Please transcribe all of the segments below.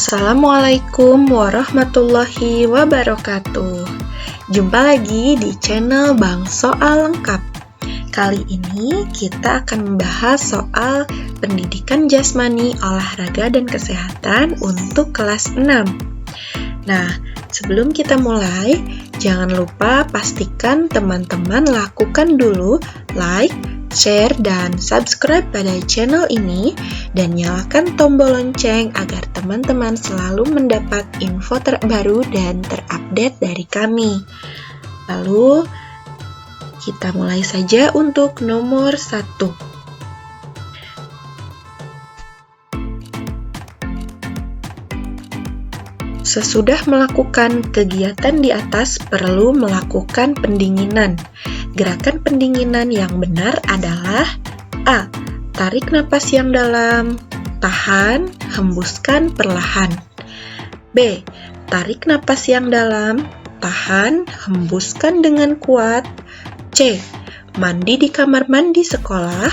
Assalamualaikum warahmatullahi wabarakatuh. Jumpa lagi di channel Bang Soal Lengkap. Kali ini kita akan membahas soal pendidikan jasmani, olahraga, dan kesehatan untuk kelas 6. Nah, sebelum kita mulai, jangan lupa pastikan teman-teman lakukan dulu like, share, dan subscribe pada channel ini, dan nyalakan tombol lonceng agar teman-teman selalu mendapat info terbaru dan terupdate dari kami. Lalu, kita mulai saja untuk nomor 1. Sesudah melakukan kegiatan di atas, perlu melakukan pendinginan. Gerakan pendinginan yang benar adalah A. Tarik napas yang dalam, tahan, hembuskan perlahan. B. Tarik napas yang dalam, tahan, hembuskan dengan kuat. C. Mandi di kamar mandi sekolah.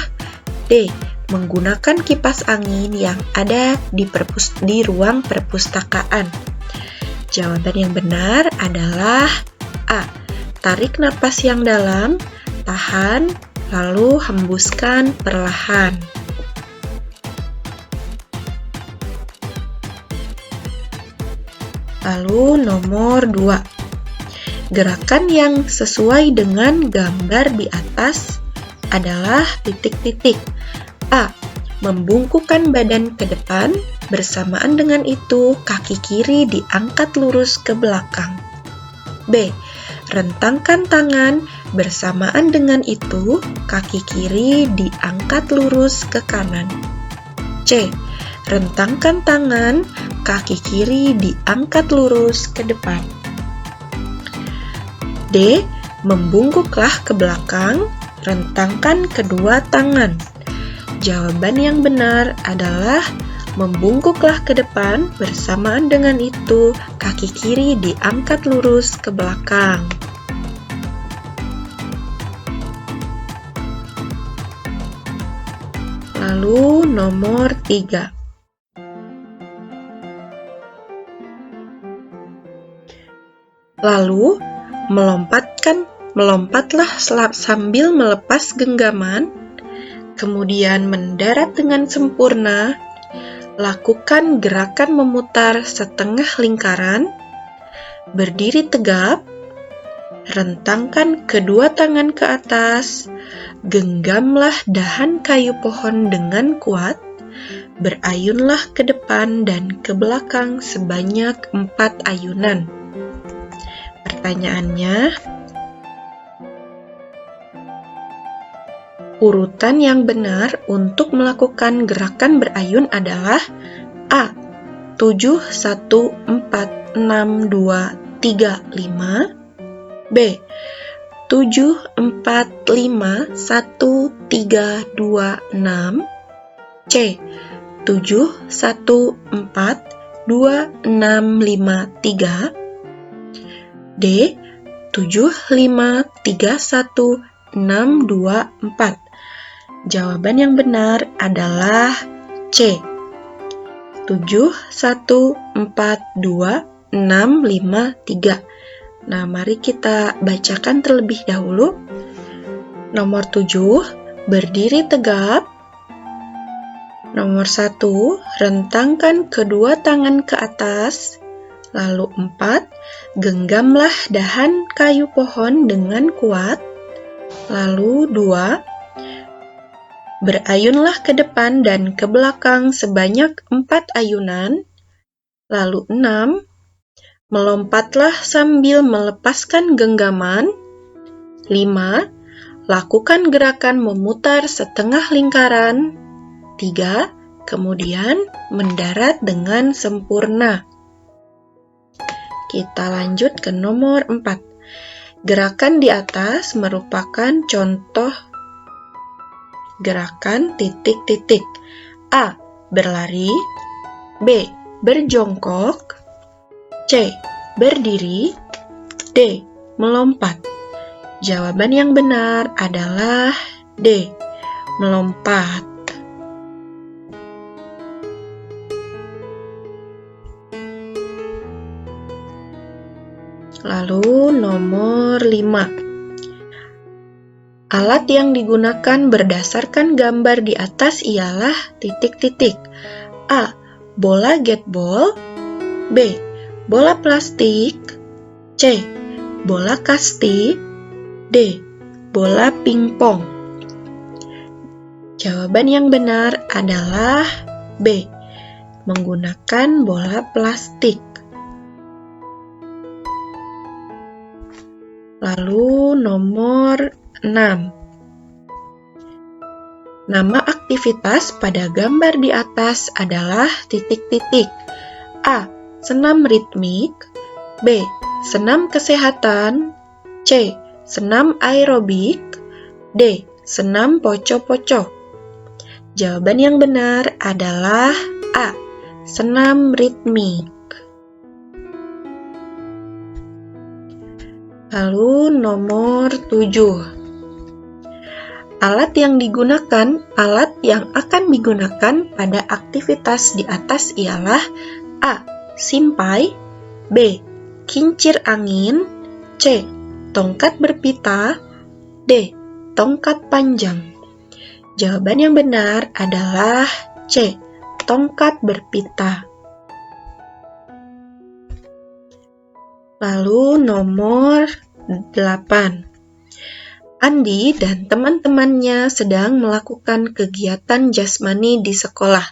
D. Menggunakan kipas angin yang ada di ruang perpustakaan. Jawaban yang benar adalah A. Tarik napas yang dalam, tahan, lalu hembuskan perlahan. Lalu nomor 2. Gerakan yang sesuai dengan gambar di atas adalah titik-titik. A. Membungkukkan badan ke depan, bersamaan dengan itu kaki kiri diangkat lurus ke belakang. B. Rentangkan tangan, bersamaan dengan itu kaki kiri diangkat lurus ke kanan. C. Rentangkan tangan, kaki kiri diangkat lurus ke depan. D. Membungkuklah ke belakang, rentangkan kedua tangan. Jawaban yang benar adalah membungkuklah ke depan, bersamaan dengan itu kaki kiri diangkat lurus ke belakang. Lalu nomor 3. Lalu melompatlah sambil melepas genggaman, kemudian mendarat dengan sempurna. Lakukan gerakan memutar setengah lingkaran, berdiri tegap, rentangkan kedua tangan ke atas, genggamlah dahan kayu pohon dengan kuat, berayunlah ke depan dan ke belakang sebanyak 4 ayunan. Pertanyaannya, urutan yang benar untuk melakukan gerakan berayun adalah A. 7, 1, 4, 6, 2, 3, 5. B. 7, 4, 5, 1, 3, 2, 6. C. 7, 1, 4, 2, 6, 5, 3. D. 7, 5, 3, 1, 6, 2, 4. Jawaban yang benar adalah C. 7, 1, 4, 2, 6, 5, 3. Nah, mari kita bacakan terlebih dahulu. Nomor 7, berdiri tegap. Nomor 1, rentangkan kedua tangan ke atas. Lalu 4, genggamlah dahan kayu pohon dengan kuat. Lalu 2, berayunlah ke depan dan ke belakang sebanyak 4 ayunan. Lalu 6, melompatlah sambil melepaskan genggaman. 5, lakukan gerakan memutar setengah lingkaran. 3, kemudian mendarat dengan sempurna. Kita lanjut ke nomor 4. Gerakan di atas merupakan contoh gerakan titik-titik. A. Berlari. B. Berjongkok. C. Berdiri. D. Melompat. Jawaban yang benar adalah D. Melompat. Lalu nomor 5. Alat yang digunakan berdasarkan gambar di atas ialah titik-titik. A. Bola gateball. B. Bola plastik. C. Bola kasti. D. Bola pingpong. Jawaban yang benar adalah B. Menggunakan bola plastik. Lalu nomor 6. Nama aktivitas pada gambar di atas adalah titik-titik. A. Senam ritmik. B. Senam kesehatan. C. Senam aerobik. D. Senam poco-poco. Jawaban yang benar adalah A. Senam ritmik. Lalu nomor 7. Alat yang akan digunakan pada aktivitas di atas ialah A. Simpai. B. Kincir angin. C. Tongkat berpita. D. Tongkat panjang. Jawaban yang benar adalah C. Tongkat berpita. Lalu nomor 8. Andi dan teman-temannya sedang melakukan kegiatan jasmani di sekolah.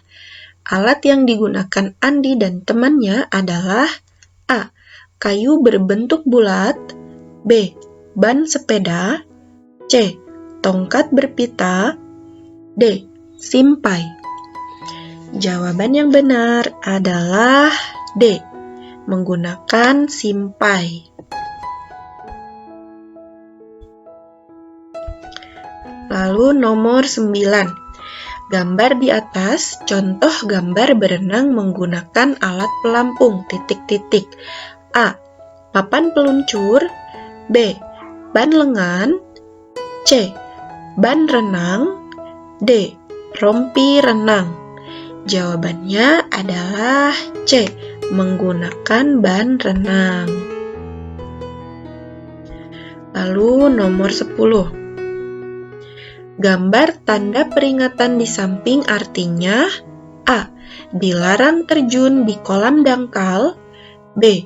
Alat yang digunakan Andi dan temannya adalah A. Kayu berbentuk bulat. B. Ban sepeda. C. Tongkat berpita. D. Simpai. Jawaban yang benar adalah D. Menggunakan simpai. Lalu nomor 9. Gambar di atas, contoh gambar berenang menggunakan alat pelampung, titik-titik. A. Papan peluncur. B. Ban lengan. C. Ban renang. D. Rompi renang. Jawabannya adalah C. Menggunakan ban renang. Lalu nomor 10. Gambar tanda peringatan di samping artinya A. Dilarang terjun di kolam dangkal. B.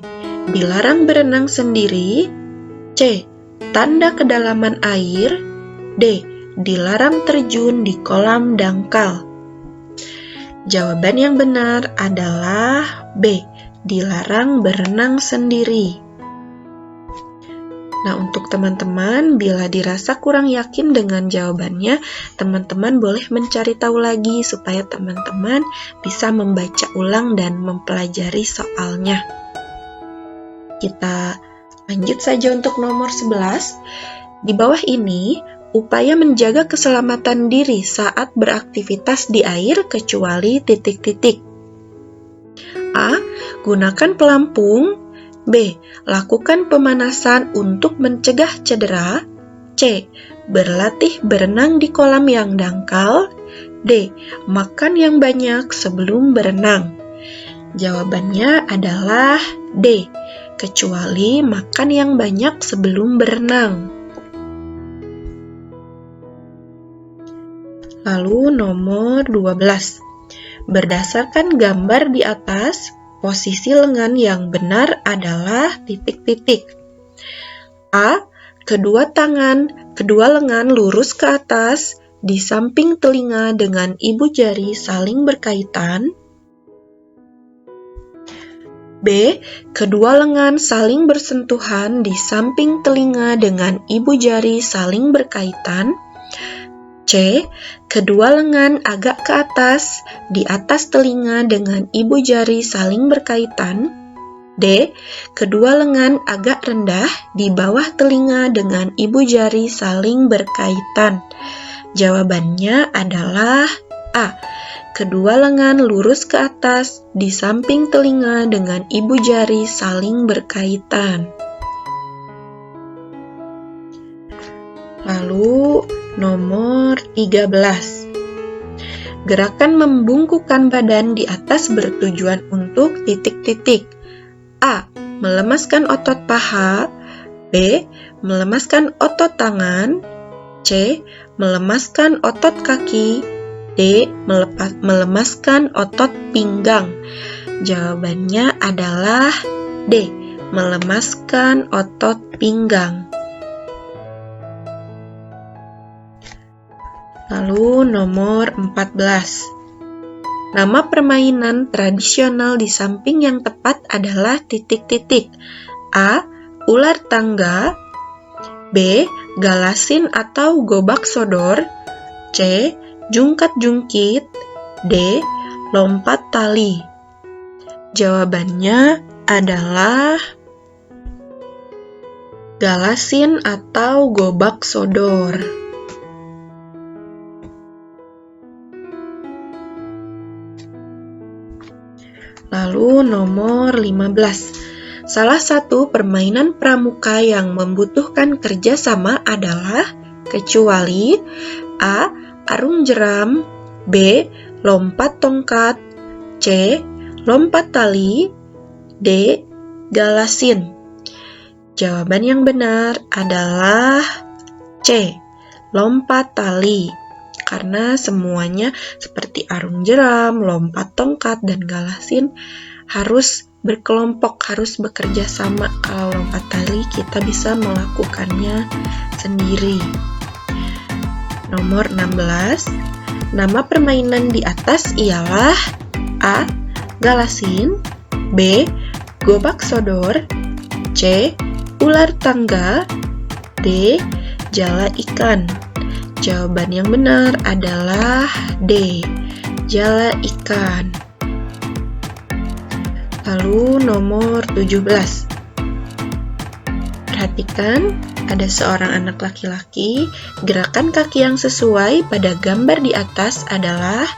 Dilarang berenang sendiri. C. Tanda kedalaman air. D. Dilarang terjun di kolam dangkal. Jawaban yang benar adalah B. Dilarang berenang sendiri. Nah, untuk teman-teman, bila dirasa kurang yakin dengan jawabannya, teman-teman boleh mencari tahu lagi supaya teman-teman bisa membaca ulang dan mempelajari soalnya. Kita lanjut saja untuk nomor 11. Di bawah ini, upaya menjaga keselamatan diri saat beraktivitas di air kecuali titik-titik. A. Gunakan pelampung. B. Lakukan pemanasan untuk mencegah cedera. C. Berlatih berenang di kolam yang dangkal. D. Makan yang banyak sebelum berenang. Jawabannya adalah D. Kecuali makan yang banyak sebelum berenang. Lalu nomor 12. Berdasarkan gambar di atas, posisi lengan yang benar adalah titik-titik. A. Kedua lengan lurus ke atas di samping telinga dengan ibu jari saling berkaitan. B. Kedua lengan saling bersentuhan di samping telinga dengan ibu jari saling berkaitan. C. Kedua lengan agak ke atas di atas telinga dengan ibu jari saling berkaitan. D. Kedua lengan agak rendah di bawah telinga dengan ibu jari saling berkaitan. Jawabannya adalah A. Kedua lengan lurus ke atas di samping telinga dengan ibu jari saling berkaitan. Lalu nomor 13. Gerakan membungkukkan badan di atas bertujuan untuk titik-titik. A. melemaskan otot paha, B. melemaskan otot tangan, C. melemaskan otot kaki, D. melemaskan otot pinggang. Jawabannya adalah D. melemaskan otot pinggang. Lalu nomor 14. Nama permainan tradisional di samping yang tepat adalah titik-titik. A. Ular tangga, B. Galasin atau gobak sodor, C. Jungkat-jungkit, D. Lompat tali. Jawabannya adalah galasin atau gobak sodor. Lalu nomor 15. Salah satu permainan pramuka yang membutuhkan kerjasama adalah kecuali A. Arung jeram, B. Lompat tongkat, C. Lompat tali, D. Galasin. Jawaban yang benar adalah C. Lompat tali. Karena semuanya seperti arung jeram, lompat tongkat, dan galasin harus berkelompok, harus bekerja sama. Kalau lompat tali kita bisa melakukannya sendiri. Nomor 16. Nama permainan di atas ialah A. Galasin, B. Gobak sodor, C. Ular tangga, D. Jala ikan. Jawaban yang benar adalah D. Jala ikan. Lalu nomor 17. Perhatikan, ada seorang anak laki-laki. Gerakan kaki yang sesuai pada gambar di atas adalah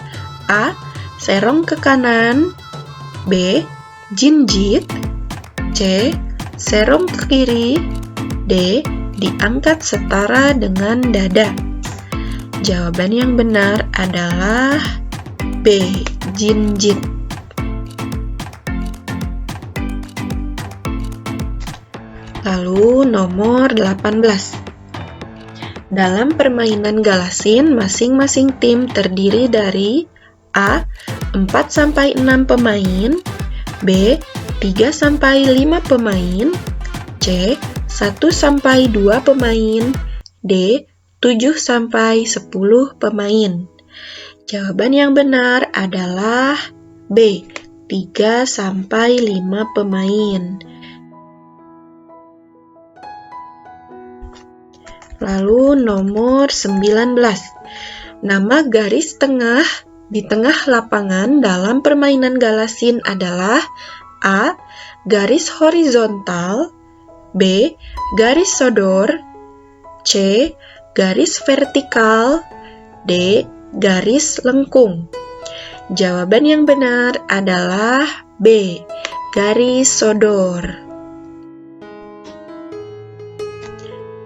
A. Serong ke kanan, B. Jinjit, C. Serong ke kiri, D. Diangkat setara dengan dada. Jawaban yang benar adalah B. Jinjit. Lalu nomor 18. Dalam permainan galasin, masing-masing tim terdiri dari A. 4-6 pemain, B. 3-5 pemain, C. 1-2 pemain, D. 7-10 pemain. Jawaban yang benar adalah B. 3-5 pemain. Lalu nomor 19. Nama garis tengah di tengah lapangan dalam permainan galasin adalah A. Garis horizontal, B. Garis sodor, C. Garis vertikal, D. Garis lengkung. Jawaban yang benar adalah B. Garis sodor.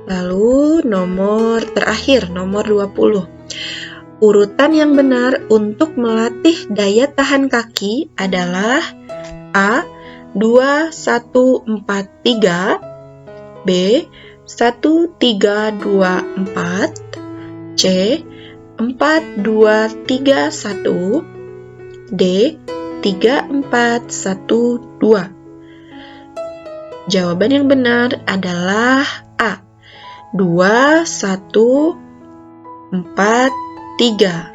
Lalu nomor terakhir, nomor 20. Urutan yang benar untuk melatih daya tahan kaki adalah A. 2-1-4-3, B. 1-3-2-4, C. 4-2-3-1, D. 3-4-1-2. Jawaban yang benar adalah A. 2-1-4-3.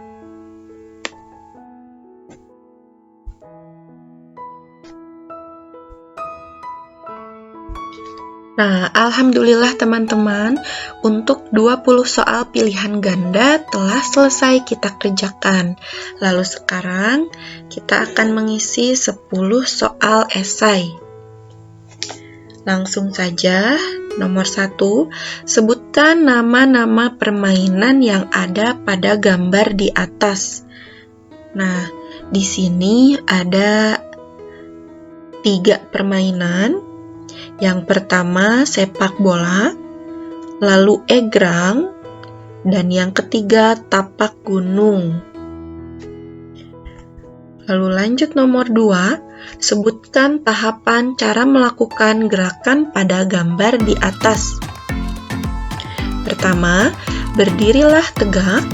Nah, alhamdulillah teman-teman, untuk 20 soal pilihan ganda telah selesai kita kerjakan. Lalu sekarang kita akan mengisi 10 soal esai. Langsung saja, nomor 1, sebutkan nama-nama permainan yang ada pada gambar di atas. Nah, di sini ada 3 permainan. Yang pertama sepak bola, lalu egrang, dan yang ketiga tapak gunung. Lalu lanjut nomor 2, Sebutkan tahapan cara melakukan gerakan pada gambar di atas. Pertama, berdirilah tegak,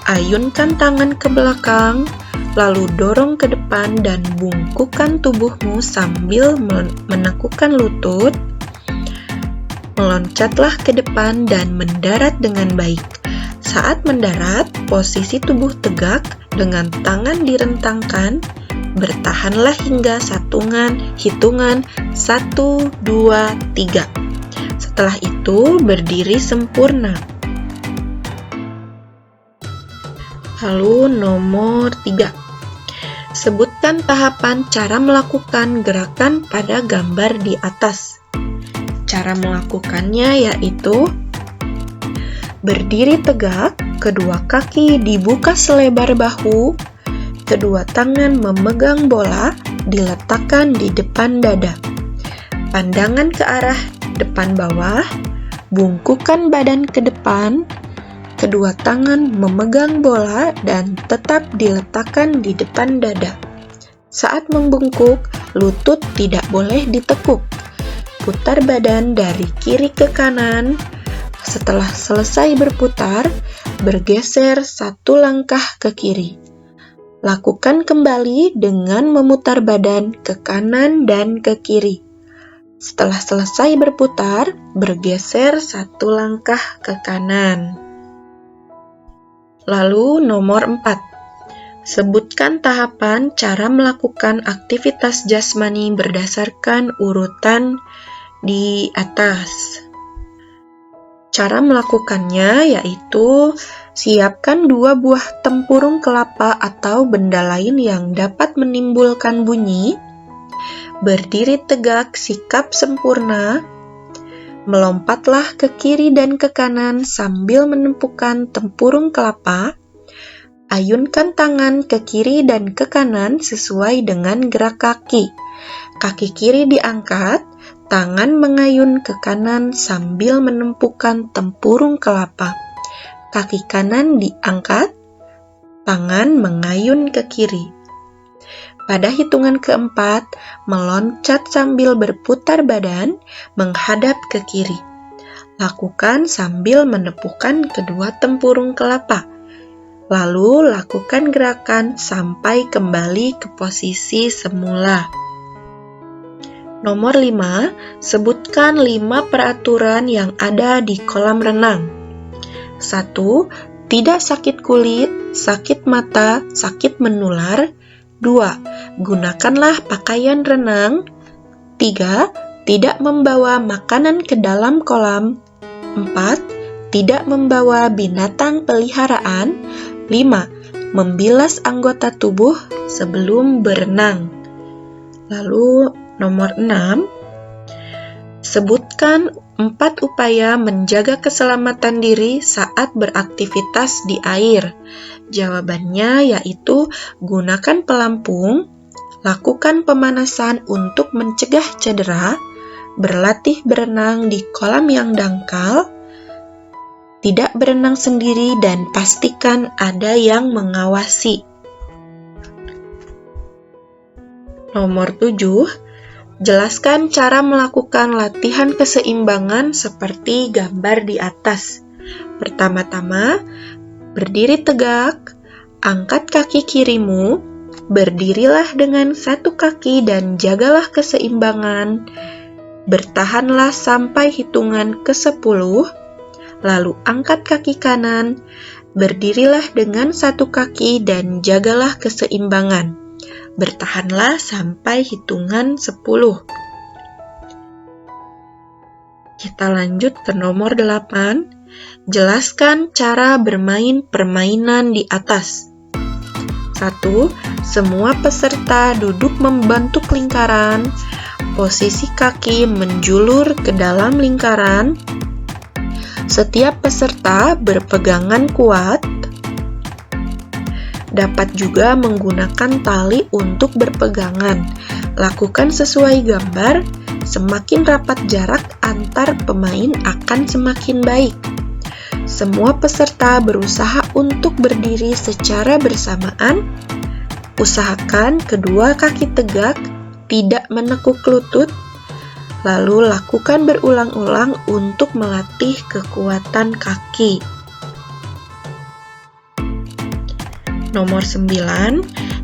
ayunkan tangan ke belakang, lalu dorong ke depan dan bungkukkan tubuhmu sambil menekukkan lutut. Meloncatlah ke depan dan mendarat dengan baik. Saat mendarat, posisi tubuh tegak dengan tangan direntangkan. Bertahanlah hingga hitungan 1, 2, 3. Setelah itu, berdiri sempurna. Lalu nomor 3. Sebutkan tahapan cara melakukan gerakan pada gambar di atas. Cara melakukannya yaitu berdiri tegak, kedua kaki dibuka selebar bahu, kedua tangan memegang bola diletakkan di depan dada. Pandangan ke arah depan bawah, bungkukkan badan ke depan, kedua tangan memegang bola dan tetap diletakkan di depan dada. Saat membungkuk, lutut tidak boleh ditekuk. Putar badan dari kiri ke kanan. Setelah selesai berputar, bergeser 1 langkah ke kiri. Lakukan kembali dengan memutar badan ke kanan dan ke kiri. Setelah selesai berputar, bergeser 1 langkah ke kanan. Lalu nomor 4. Sebutkan tahapan cara melakukan aktivitas jasmani berdasarkan urutan di atas. Cara melakukannya yaitu siapkan 2 buah tempurung kelapa atau benda lain yang dapat menimbulkan bunyi. Berdiri tegak, sikap sempurna. Melompatlah ke kiri dan ke kanan sambil menempukkan tempurung kelapa. Ayunkan tangan ke kiri dan ke kanan sesuai dengan gerak kaki. Kaki kiri diangkat, tangan mengayun ke kanan sambil menempukkan tempurung kelapa. Kaki kanan diangkat, tangan mengayun ke kiri. Pada hitungan keempat, meloncat sambil berputar badan menghadap ke kiri. Lakukan sambil menepukkan kedua tempurung kelapa. Lalu lakukan gerakan sampai kembali ke posisi semula. Nomor 5, sebutkan 5 peraturan yang ada di kolam renang. 1. Tidak sakit kulit, sakit mata, sakit menular. 2. Gunakanlah pakaian renang. 3. Tidak membawa makanan ke dalam kolam. 4. Tidak membawa binatang peliharaan. 5. Membilas anggota tubuh sebelum berenang. Lalu nomor 6. Sebutkan 4 upaya menjaga keselamatan diri saat beraktivitas di air. Jawabannya yaitu gunakan pelampung, lakukan pemanasan untuk mencegah cedera, berlatih berenang di kolam yang dangkal, tidak berenang sendiri dan pastikan ada yang mengawasi. Nomor 7. Jelaskan cara melakukan latihan keseimbangan seperti gambar di atas. Pertama-tama, berdiri tegak, angkat kaki kirimu, berdirilah dengan 1 kaki dan jagalah keseimbangan. Bertahanlah sampai hitungan ke-10, lalu angkat kaki kanan, berdirilah dengan 1 kaki dan jagalah keseimbangan. Bertahanlah sampai hitungan 10. Kita lanjut ke nomor 8. Jelaskan cara bermain permainan di atas. 1. Semua peserta duduk membentuk lingkaran. Posisi kaki menjulur ke dalam lingkaran. Setiap peserta berpegangan kuat. Dapat juga menggunakan tali untuk berpegangan. Lakukan sesuai gambar, semakin rapat jarak antar pemain akan semakin baik. Semua peserta berusaha untuk berdiri secara bersamaan. Usahakan kedua kaki tegak, tidak menekuk lutut. Lalu lakukan berulang-ulang untuk melatih kekuatan kaki. Nomor 9,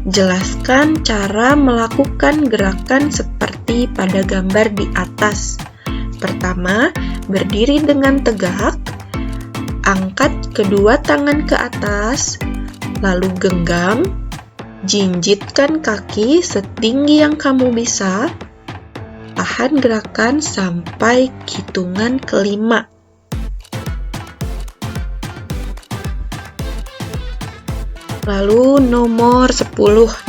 jelaskan cara melakukan gerakan seperti pada gambar di atas. Pertama, berdiri dengan tegak, angkat kedua tangan ke atas, lalu genggam, jinjitkan kaki setinggi yang kamu bisa, tahan gerakan sampai hitungan kelima. Lalu nomor 10,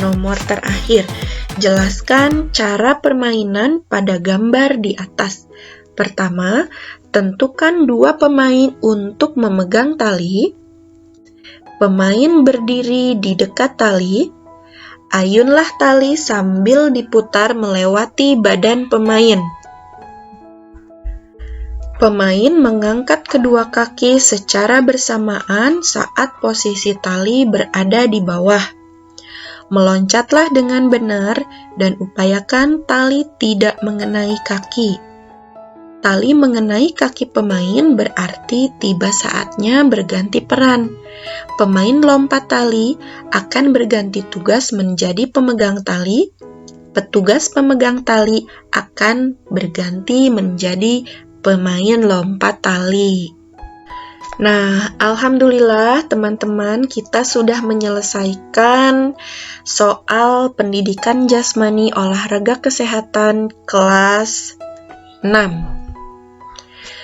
nomor terakhir. Jelaskan cara permainan pada gambar di atas. Pertama, tentukan 2 pemain untuk memegang tali. Pemain berdiri di dekat tali. Ayunlah tali sambil diputar melewati badan pemain. Pemain mengangkat kedua kaki secara bersamaan saat posisi tali berada di bawah. Meloncatlah dengan benar dan upayakan tali tidak mengenai kaki. Tali mengenai kaki pemain berarti tiba saatnya berganti peran. Pemain lompat tali akan berganti tugas menjadi pemegang tali. Petugas pemegang tali akan berganti menjadi pemain lompat tali. Nah, alhamdulillah teman-teman, kita sudah menyelesaikan soal pendidikan jasmani olahraga kesehatan kelas 6.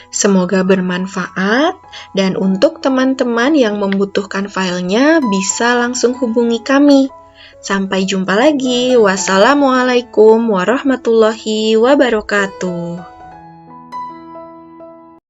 Semoga bermanfaat, dan untuk teman-teman yang membutuhkan filenya bisa langsung hubungi kami. Sampai jumpa lagi. Wassalamualaikum warahmatullahi wabarakatuh.